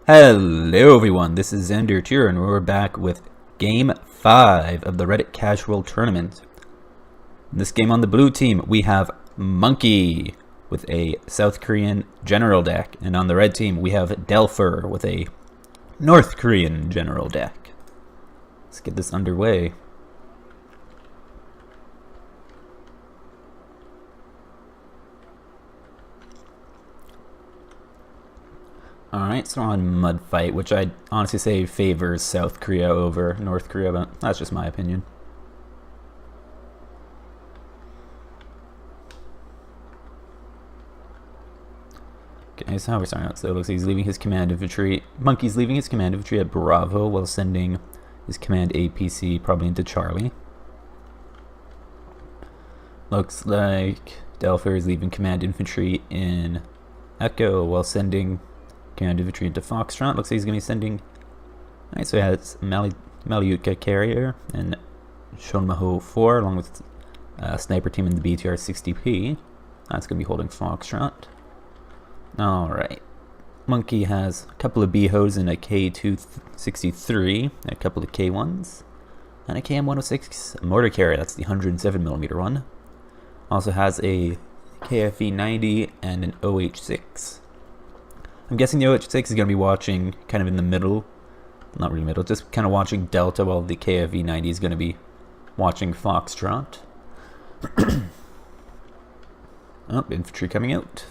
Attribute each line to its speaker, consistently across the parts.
Speaker 1: Hello everyone, this is Xander Tier and we're back with Game 5 of the Reddit Casual Tournament. In this game on the blue team, we have Monkey with a South Korean general deck. And on the red team, we have Delfer with a North Korean general deck. Let's get this underway. Alright, so on Mud Fight, which I'd honestly say favors South Korea over North Korea, but that's just my opinion. Okay, so how we're starting out. So it looks like he's leaving his command infantry. Monkey's leaving his command infantry at Bravo while sending his command APC probably into Charlie. Looks like Delfer is leaving command infantry in Echo while sending command infantry into Foxtrot. Looks like he's going to be sending... Alright, so he has Maliutka carrier and Shonmaho 4 along with sniper team in the BTR 60P. That's going to be holding Foxtrot. Alright. Monkey has a couple of B-Hos and a K263, a couple of K1s, and a KM106 mortar carrier. That's the 107mm one. Also has a KFE 90 and an OH6. I'm guessing the OH6 is going to be watching kind of in the middle, not really middle, just kind of watching Delta while the KFE 90 is going to be watching Foxtrot. Oh, infantry coming out.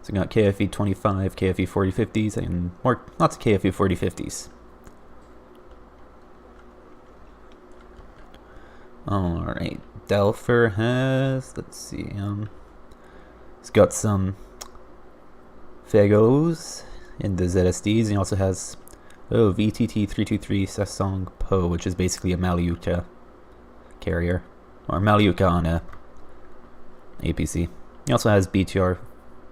Speaker 1: So we got KFE 25, KFE 4050s, and lots of KFE 4050s. Alright, Delfer has, let's see, he's got some Fagos in the ZSDs, and he also has VTT 323 Sasong Po, which is basically a Maliutka carrier, or Maliutka on a APC. He also has BTR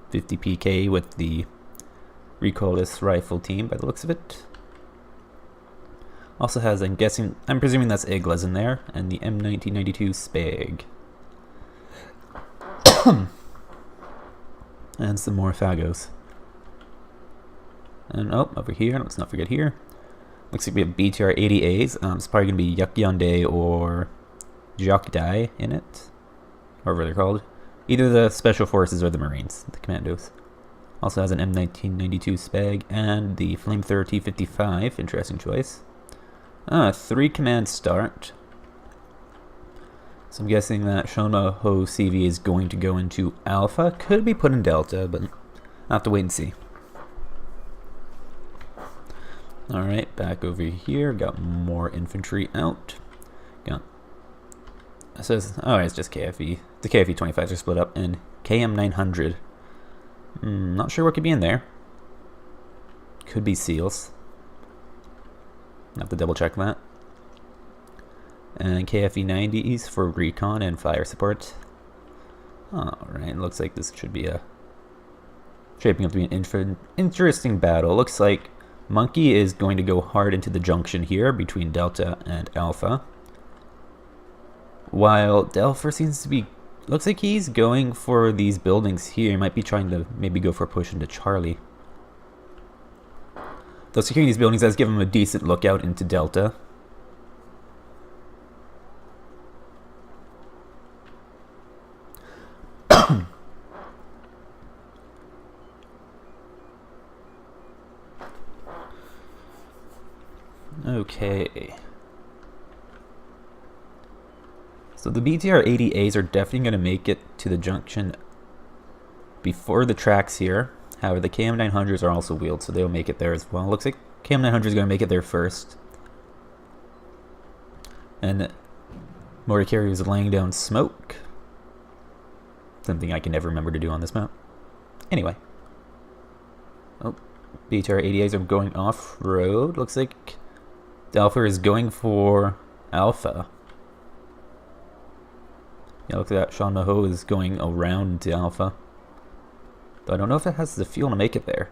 Speaker 1: 50 PK with the recoilless rifle team by the looks of it. Also has, I'm presuming that's Iglas in there, and the M1992 Spag. And some more Fagos. And over here, let's not forget here. Looks like we have BTR 80As. It's probably going to be Yukyonde or Jokdai in it, whatever they're called. Either the Special Forces or the Marines, the Commandos. Also has an M1992 Spag and the Flamethrower T55. Interesting choice. 3 command start. So I'm guessing that Shonma Ho CV is going to go into Alpha. Could be put in Delta, but I'll have to wait and see. Alright, back over here. Got more infantry out. It says, it's just KFE. The KFE 25s are split up, and KM 900. Not sure what could be in there. Could be SEALs. Have to double check that. And KFE 90s for recon and fire support. Alright, looks like this should be shaping up to be an interesting battle. Looks like Monkey is going to go hard into the junction here between Delta and Alpha. While Delfer seems to be... Looks like he's going for these buildings here. He might be trying to maybe go for a push into Charlie. Though securing these buildings does give him a decent lookout into Delta. Okay. So the BTR 80As are definitely going to make it to the junction before the tracks here. However, the KM 900s are also wheeled, so they'll make it there as well. Looks like KM 900 is going to make it there first. And mortar carrier is laying down smoke. Something I can never remember to do on this map. Anyway. BTR 80As are going off-road. Looks like Delfer is going for Alpha. Yeah, look at that. Shonma Ho is going around to Alpha. Though I don't know if it has the fuel to make it there.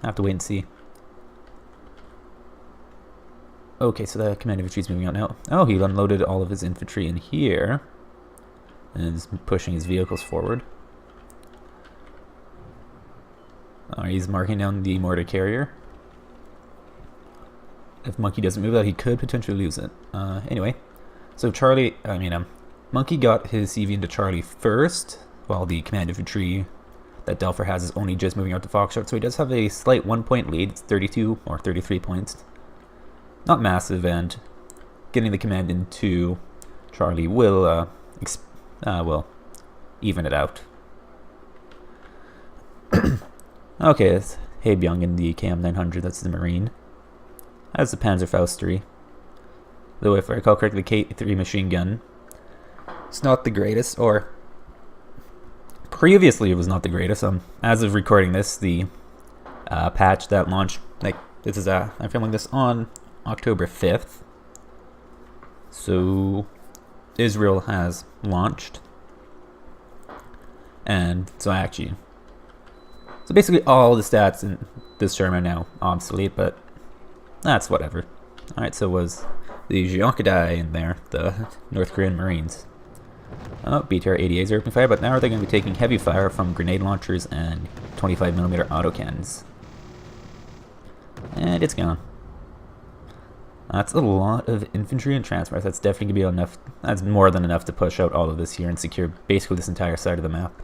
Speaker 1: I have to wait and see. Okay, so the command infantry is moving out now. Oh, he unloaded all of his infantry in here. And is pushing his vehicles forward. He's marking down the mortar carrier. If Monkey doesn't move that, he could potentially lose it. Anyway, so Monkey got his CV into Charlie first, while the command infantry that Delfer has is only just moving out to Foxtrot, so he does have a slight 1 point lead. It's 32 or 33 points. Not massive, and getting the command into Charlie will even it out. Okay, it's Haebyung in the KM900, that's the Marine. That's the Panzerfaust 3. Though if I recall correctly, the K3 machine gun, it's not the greatest, or previously it was not the greatest. As of recording this, the patch that launched, I'm filming this on October 5th. So Israel has launched, and so basically all the stats in this term are now obsolete, but that's whatever. Alright, so was the Jeonkadai in there, the North Korean Marines. BTR 88s are opening fire, but now they're going to be taking heavy fire from grenade launchers and 25mm autocannons. And it's gone. That's a lot of infantry and transport. That's definitely going to be enough. That's more than enough to push out all of this here and secure basically this entire side of the map.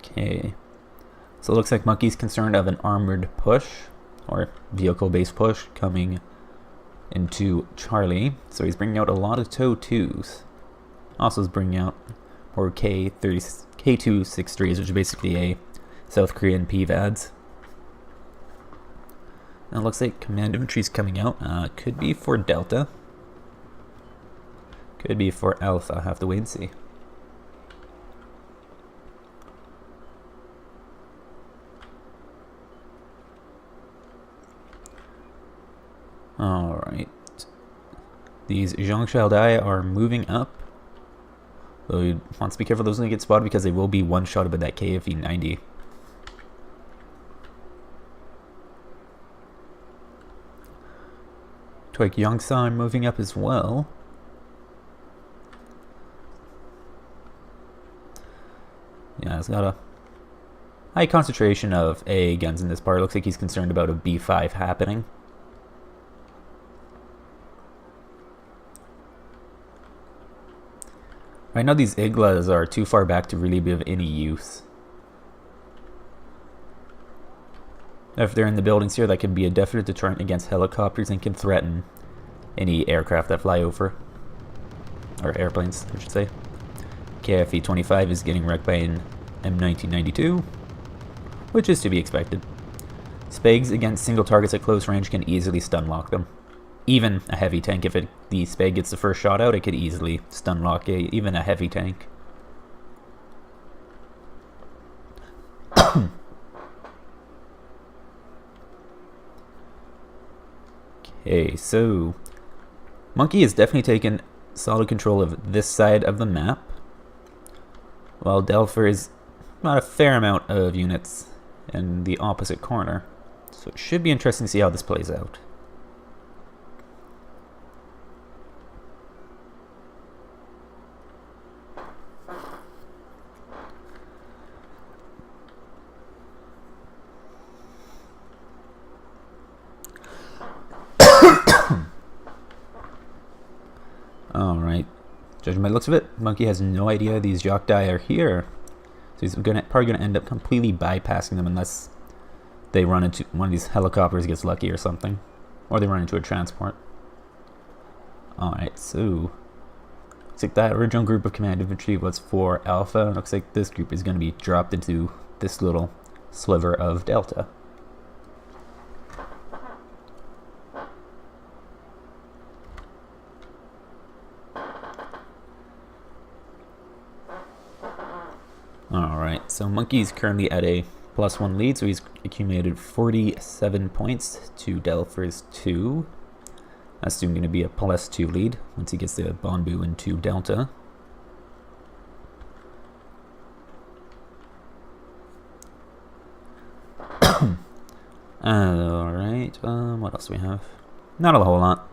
Speaker 1: Okay. So it looks like Monkey's concerned of an armored push, or vehicle-based push, coming into Charlie. So he's bringing out a lot of TOW-2s. Also is bringing out more K263s, which is basically a South Korean PVADs. And it looks like command infantry's coming out. Could be for Delta. Could be for Alpha. Have to wait and see. Alright. These Zhangshaldai are moving up. So you want to be careful those are going to get spotted because they will be one-shotted by that KFE-90. Twig Yongsan moving up as well. Yeah, it's got a high concentration of AA guns in this part. Looks like he's concerned about a B5 happening. Right now these Iglas are too far back to really be of any use. If they're in the buildings here, that can be a definite deterrent against helicopters and can threaten any aircraft that fly over. Or airplanes, I should say. KFE-25 is getting wrecked by an M1992, which is to be expected. Spegs against single targets at close range can easily stun lock them. Even a heavy tank, if the Speg gets the first shot out, it could easily stun lock even a heavy tank. Okay, so Monkey has definitely taken solid control of this side of the map, while Delfer is not a fair amount of units in the opposite corner. So it should be interesting to see how this plays out. Alright, judging by the looks of it, Monkey has no idea these Jokdai are here. So he's probably going to end up completely bypassing them unless they run into one of these helicopters, gets lucky or something. Or they run into a transport. Alright, so looks like that original group of command infantry was for Alpha. Looks like this group is going to be dropped into this little sliver of Delta. Alright, so Monkey's currently at a +1 lead, so he's accumulated 47 points to Delfer's 2. That's soon going to be a +2 lead once he gets the Bonbu into Delta. Alright, what else do we have? Not a whole lot.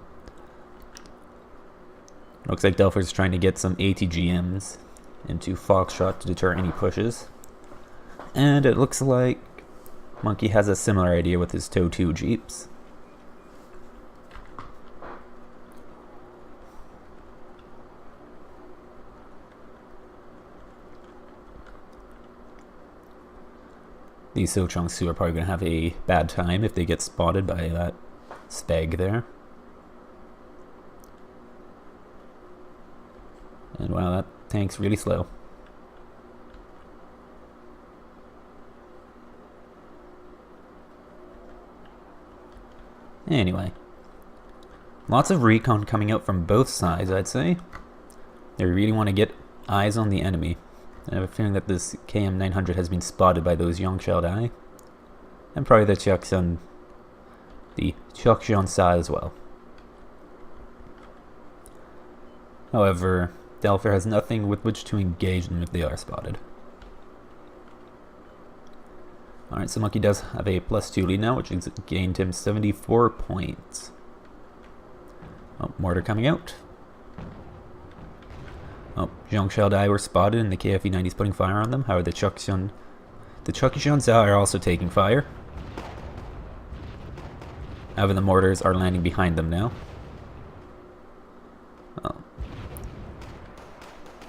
Speaker 1: Looks like Delfer's trying to get some ATGMs into Foxtrot to deter any pushes. And it looks like Monkey has a similar idea with his Tow 2 Jeeps. These Sochongsu are probably going to have a bad time if they get spotted by that stag there. And wow, that tank's really slow. Anyway, lots of recon coming out from both sides, I'd say. They really want to get eyes on the enemy. I have a feeling that this KM900 has been spotted by those Yongshao Dai. And probably the Chokjeonsa as well. However, Delfer has nothing with which to engage them if they are spotted. Alright, so Monkey does have a +2 lead now, which has gained him 74 points. Oh, mortar coming out. Oh, Zhongshao Dai were spotted and the KFE-90 is putting fire on them. However, the Chokjeonsa are also taking fire. However, the mortars are landing behind them now. Oh.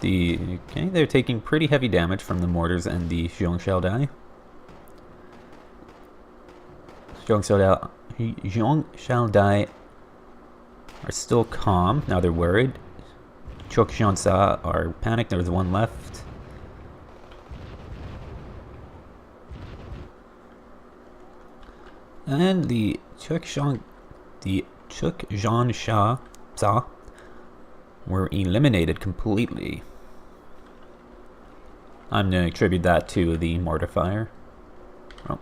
Speaker 1: Okay, they're taking pretty heavy damage from the mortars and the Zhongshao Dai. Zhongshao Dai are still calm. Now they're worried. Chokjeonsa are panicked. There's one left. And the Chokjeonsa were eliminated completely. I'm going to attribute that to the mortar fire. Oh.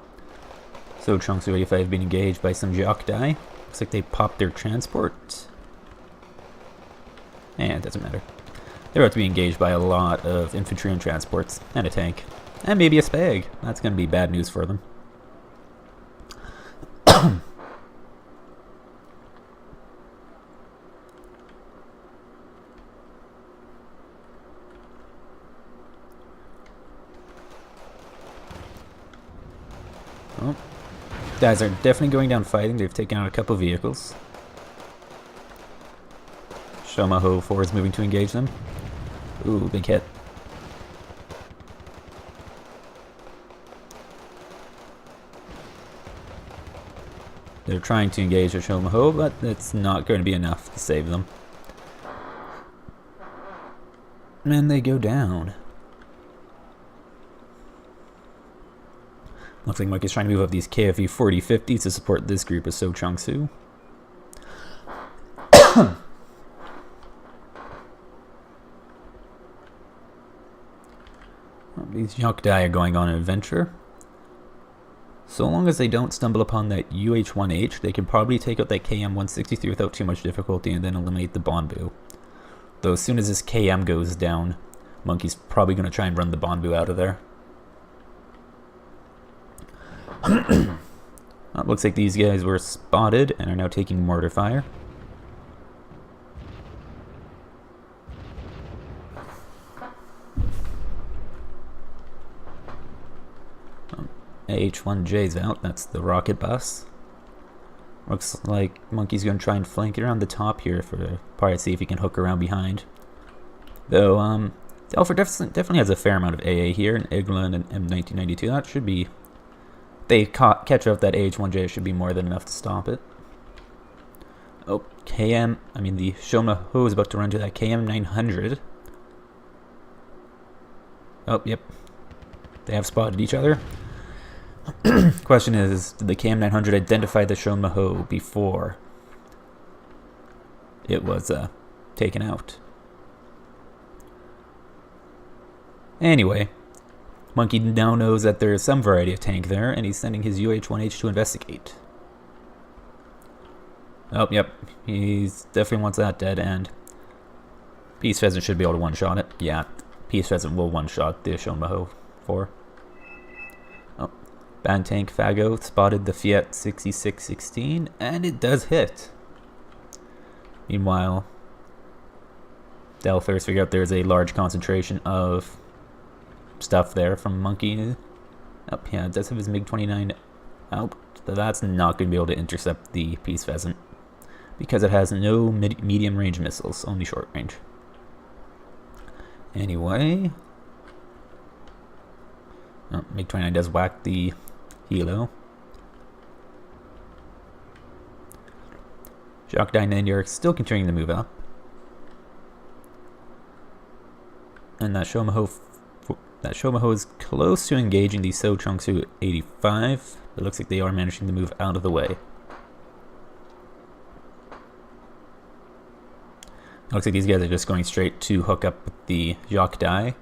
Speaker 1: So Chongsu 85 have been engaged by some Jiak Dai. Looks like they popped their transport. And it doesn't matter. They're about to be engaged by a lot of infantry and transports. And a tank. And maybe a spag. That's going to be bad news for them. Oh. Guys are definitely going down fighting. They've taken out a couple vehicles. Shomaho 4 is moving to engage them. Ooh, big hit. They're trying to engage with Shomaho, but it's not going to be enough to save them. And they go down. Looks like Mike is trying to move up these KFE 4050s to support this group of So Chongsu. These Yokdai are going on an adventure. So long as they don't stumble upon that UH-1H, they can probably take out that KM-163 without too much difficulty and then eliminate the Bonbu. Though as soon as this KM goes down, Monkey's probably going to try and run the Bonbu out of there. Looks like these guys were spotted and are now taking mortar fire. H1J's out, that's the rocket bus. Looks like Monkey's going to try and flank it around the top here for probably see if he can hook around behind. Though, Delfer definitely has a fair amount of AA here, and Eglin and M1992. That should be... They catch up that AH1J should be more than enough to stop it. Oh, the Shoma Ho is about to run to that KM900. Oh, yep. They have spotted each other. Question is, did the KM900 identify the Shoma Ho before it was taken out? Anyway, Monkey now knows that there is some variety of tank there, and he's sending his UH-1H to investigate. Oh, yep. He definitely wants that dead, and Peace Pheasant should be able to one-shot it. Yeah, Peace Pheasant will one-shot the Shonmaho 4. Oh, Band Tank Fago spotted the Fiat 6616, and it does hit. Meanwhile, Delfer figured out there's a large concentration of stuff there from Monkey. Oh, yeah, it does have his MiG-29 out. But that's not going to be able to intercept the Peace Pheasant because it has no medium range missiles, only short range. Anyway, oh, MiG-29 does whack the helo. Jacques and are still continuing to move up. And that Shomaho is close to engaging the So Chong-Su 85. It looks like they are managing to move out of the way. Looks like these guys are just going straight to hook up with the Jacques Dai.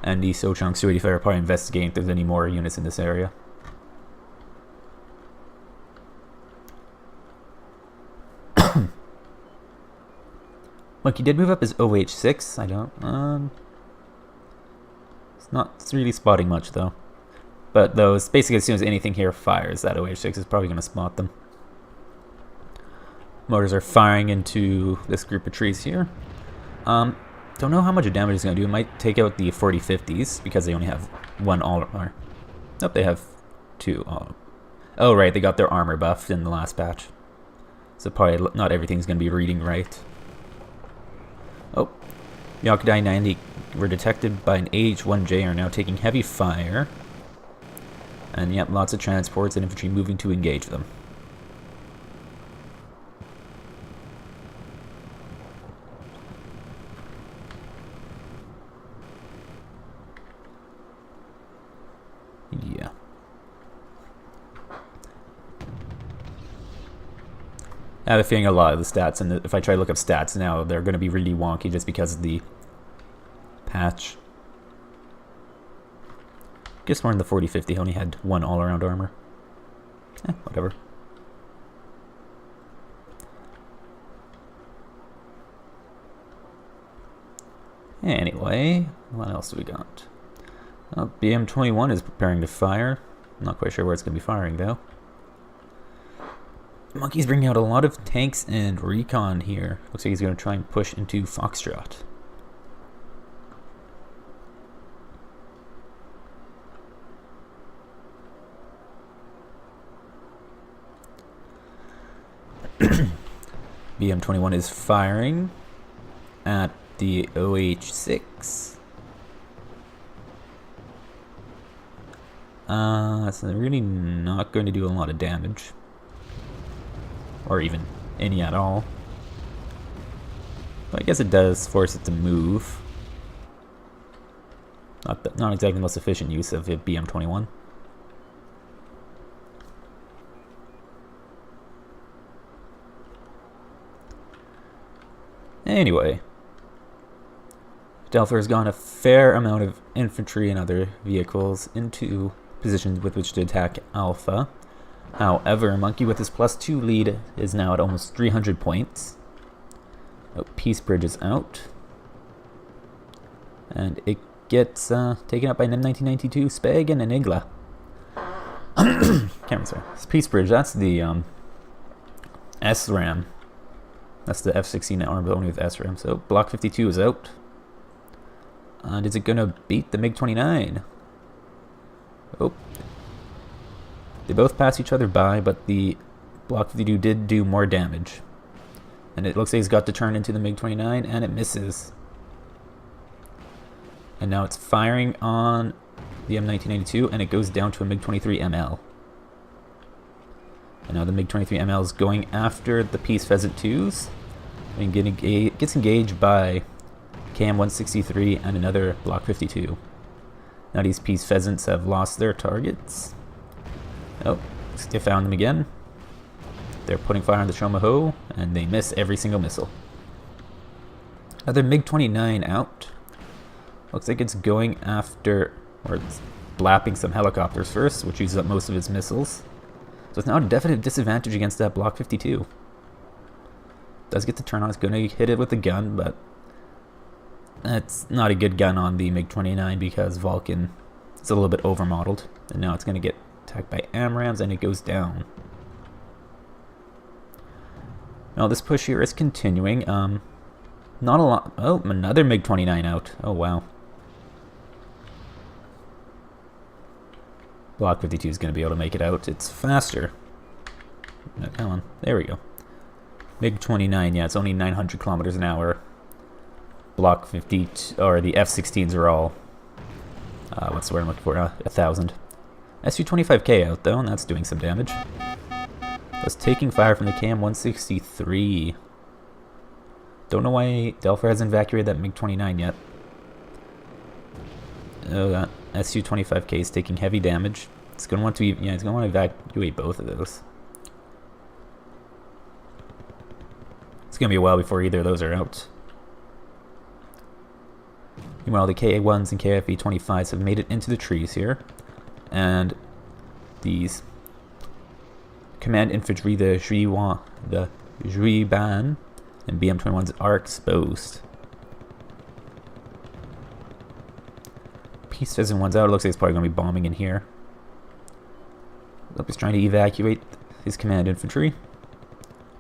Speaker 1: And the So Chong-Su 85 are probably investigating if there's any more units in this area. Monkey did move up his OH6. I don't. It's not really spotting much though. But those basically as soon as anything here fires, that OH6 is probably going to spot them. Motors are firing into this group of trees here. Don't know how much damage it's going to do. It might take out the 4050s because they only have one all-armor. Nope, they have two all. Oh right, they got their armor buffed in the last patch. So probably not everything's going to be reading right. Oh, Yakudai 90 were detected by an AH-1J are now taking heavy fire. And yep, lots of transports and infantry moving to engage them. Yeah. I have a feeling a lot of the stats, and if I try to look up stats now, they're going to be really wonky just because of the patch. Guess more in the 4050 only had one all-around armor. Whatever. Anyway, what else do we got? BM-21 is preparing to fire. I'm not quite sure where it's going to be firing, though. Monkey's bringing out a lot of tanks and recon here. Looks like he's going to try and push into Foxtrot. BM-21 is firing at the OH-6. That's really not going to do a lot of damage. Or even any at all. But I guess it does force it to move. Not exactly the most efficient use of a BM-21. Anyway, Delfer has gone a fair amount of infantry and other vehicles into positions with which to attack Alpha. However, Monkey with his +2 lead is now at almost 300 points. Oh, Peace Bridge is out. And it gets taken up by an M1992 Spag and an Igla. Can't sorry. It's Peace Bridge, that's the SRAM. That's the F-16 arm, but only with SRAM. So Block 52 is out. And is it going to beat the MiG-29? Oh. They both pass each other by, but the Block 52 did do more damage. And it looks like he's got to turn into the MiG-29, and it misses. And now it's firing on the M1992, and it goes down to a MiG-23 ML. And now the MiG-23 ML is going after the Peace Pheasant 2s. And gets engaged by KM-163 and another Block 52. Now these Peace Pheasants have lost their targets. Oh, they found them again. They're putting fire on the Shomaho, and they miss every single missile. Another MiG-29 out. Looks like it's going after, or it's blapping some helicopters first, which uses up most of its missiles. So it's now at a definite disadvantage against that Block 52. Does get to turn on, it's going to hit it with a gun, but that's not a good gun on the MiG-29 because Vulcan is a little bit overmodeled. And now it's going to get attacked by AMRAAMs, and it goes down. No, this push here is continuing. Not a lot. Oh, another MiG-29 out. Oh, wow. Block 52 is going to be able to make it out. It's faster. No, come on. There we go. MiG-29, yeah, it's only 900 kilometers an hour. Block 50, or the F-16s are all, what's the word I'm looking for? 1,000. Su-25K out, though, and that's doing some damage. That's taking fire from the KM-163. Don't know why Delfer hasn't evacuated that MiG-29 yet. Oh, that Su-25K is taking heavy damage. It's going to want to, yeah, it's going to want to evacuate both of those. It's going to be a while before either of those are out. Meanwhile, the KA-1s and KFE-25s have made it into the trees here. And these command infantry, the Juiban, and BM-21s are exposed. Peace Pheasant 1's out. It looks like it's probably going to be bombing in here. Look, he's trying to evacuate his command infantry.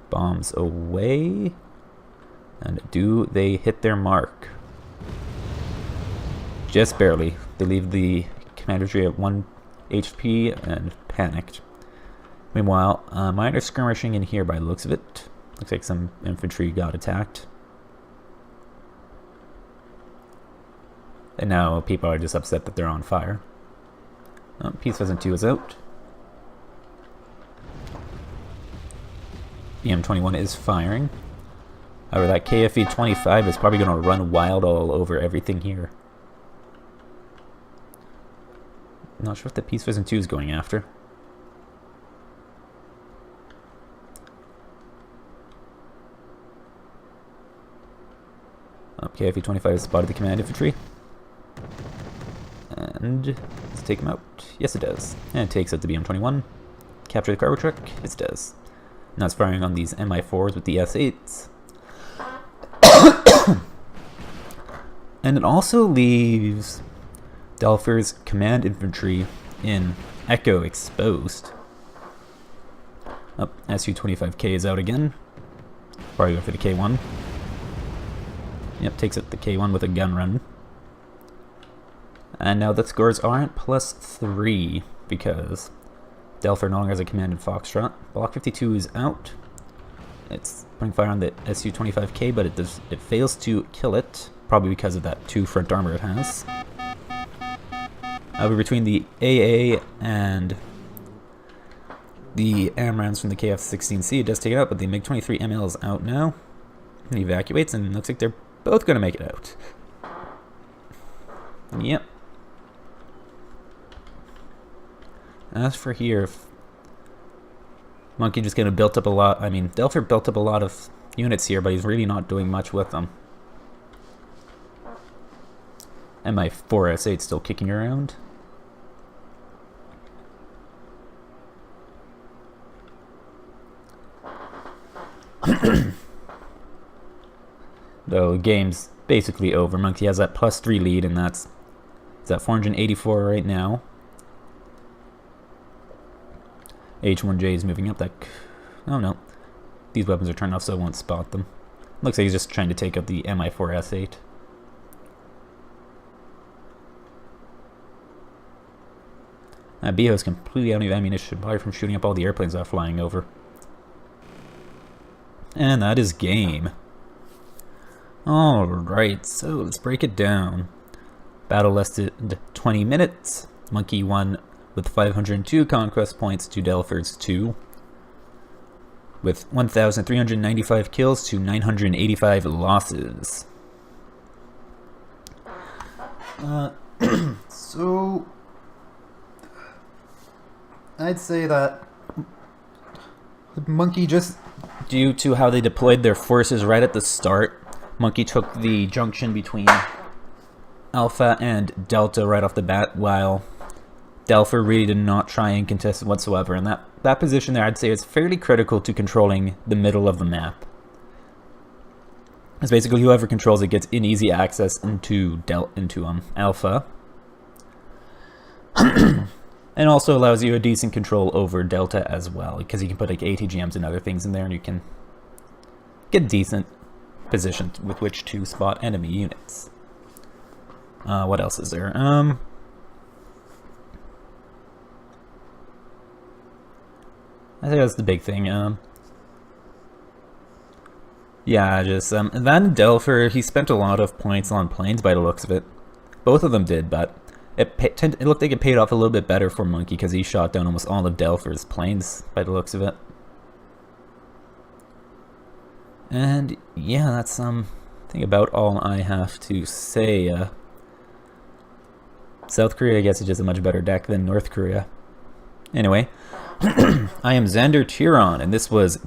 Speaker 1: Bombs away. And do they hit their mark? Just barely. They leave the command infantry at 1 HP and panicked. Meanwhile, minor skirmishing in here by the looks of it. Looks like some infantry got attacked. And now people are just upset that they're on fire. Oh, Peace Pheasant 2 is out. BM-21 is firing. However, that KFE-25 is probably going to run wild all over everything here. Not sure what the Peace Pheasant 2 is going after. KFE-25 has spotted the command infantry. And let's take him out. Yes, it does. And it takes out the BM-21. Capture the cargo truck. Yes, it does. Now it's firing on these Mi-4s with the S-8s. And it also leaves Delfer's command infantry in Echo exposed. Oh, Su-25K is out again. Probably go for the K1. Yep, takes out the K1 with a gun run. And now the scores aren't +3 because Delfer no longer has a command in Foxtrot. Block 52 is out. It's putting fire on the Su-25K, but it fails to kill it, probably because of that 2 front armor it has. But between the AA and the AMRAAMs from the KF-16C, it does take it out, but the MiG-23 ML is out now. It evacuates, and it looks like they're both going to make it out. Yep. As for here, Monkey just kind of built up a lot. I mean, Delfer built up a lot of units here, but he's really not doing much with them. And my 4S8 still kicking around. Though game's basically over. Monkey has that +3 lead, and it's at 484 right now. H1J is moving up. Oh no, these weapons are turned off, so I won't spot them. Looks like he's just trying to take out the Mi-4S8. Biho's completely out of ammunition, probably from shooting up all the airplanes that are flying over. And that is game. Alright, so let's break it down. Battle lasted 20 minutes. Monkey won with 502 conquest points to Delfer's 2. With 1,395 kills to 985 losses. So I'd say that Monkey, just due to how they deployed their forces right at the start, Monkey took the junction between Alpha and Delta right off the bat, while Delfer really did not try and contest whatsoever. And that position there, I'd say, is fairly critical to controlling the middle of the map. It's basically whoever controls it gets an easy access into Alpha. And also allows you a decent control over Delta as well, because you can put like ATGMs and other things in there, and you can get decent position with which to spot enemy units. What else is there? I think that's the big thing. Yeah, just that and Delfer, he spent a lot of points on planes by the looks of it. Both of them did, but it looked like it paid off a little bit better for Monkey because he shot down almost all of Delfer's planes by the looks of it. And yeah, that's I think about all I have to say. South Korea, I guess, is just a much better deck than North Korea. Anyway, I am Xander Tiron, and this was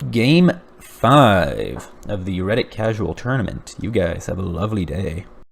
Speaker 1: Game 5 of the Reddit Casual Tournament. You guys have a lovely day.